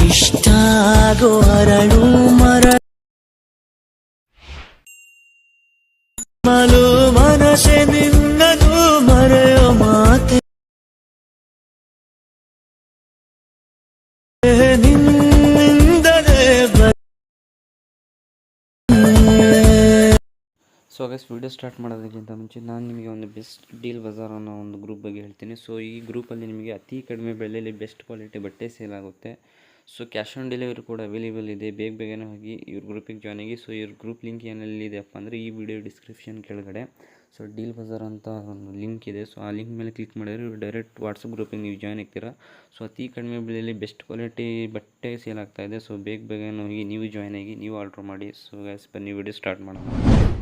ಇಷ್ಟಾಗೋ ಅರಳು ಮರಳು ಮನಸೆ ನಿನ್ನನು ಮರೆಯೋ ಮಾತೆ ನಿನ್ನಿಂದಲೇ ಸೊ ಗೈಸ್ ವಿಡಿಯೋ ಸ್ಟಾರ್ಟ್ ಮಾಡೋದಕ್ಕಿಂತ ಮುಂಚೆ ನಾನು ನಿಮಗೆ ಒಂದು ಬೆಸ್ಟ್ ಡೀಲ್ ಬಜಾರ್ ಅನ್ನೋ ಒಂದು ಗ್ರೂಪ್ ಬಗ್ಗೆ ಹೇಳ್ತೀನಿ. ಸೊ ಈ ಗ್ರೂಪಲ್ಲಿ ನಿಮಗೆ ಅತಿ ಕಡಿಮೆ ಬೆಲೆಯಲ್ಲಿ ಬೆಸ್ಟ್ ಕ್ವಾಲಿಟಿ ಬಟ್ಟೆ ಸೇಲ್ ಆಗುತ್ತೆ. ಸೊ ಕ್ಯಾಶ್ ಆನ್ ಡೆಲಿವರಿ ಕೂಡ ಅವೈಲೇಬಲ್ ಇದೆ. ಬೇಗನೆ ಹೋಗಿ ಇವ್ರ ಗ್ರೂಪಿಗೆ ಜಾಯ್ನ್ ಆಗಿ. ಸೊ ಇವ್ರ ಗ್ರೂಪ್ ಲಿಂಕ್ ಏನೆಲ್ಲಿದೆಯಪ್ಪ ಅಂದರೆ ಈ ವಿಡಿಯೋ ಡಿಸ್ಕ್ರಿಪ್ಷನ್ ಕೆಳಗಡೆ ಸೊ ಡೀಲ್ ಬಜಾರ್ ಅಂತ ಒಂದು ಲಿಂಕ್ ಇದೆ. ಸೊ ಆ ಲಿಂಕ್ ಮೇಲೆ ಕ್ಲಿಕ್ ಮಾಡಿದರೆ ಇವ್ರು ಡೈರೆಕ್ಟ್ ವಾಟ್ಸಪ್ ಗ್ರೂಪಿಗೆ ನೀವು ಜಾಯ್ನ್ ಆಗ್ತೀರಾ. ಸೊ ಅತಿ ಕಡಿಮೆ ಬೆಲೆಯಲ್ಲಿ ಬೆಸ್ಟ್ ಕ್ವಾಲಿಟಿ ಬಟ್ಟೆ ಸೇಲ್ ಆಗ್ತಾಯಿದೆ. ಸೊ ಬೇಗನೆ ಹೋಗಿ ನೀವು ಜಾಯ್ನ್ ಆಗಿ ನೀವು ಆರ್ಡ್ರ್ ಮಾಡಿ. ಸೊ ಗೈಸ್ ಬನ್ನಿ ವಿಡಿಯೋ ಸ್ಟಾರ್ಟ್ ಮಾಡೋಣ.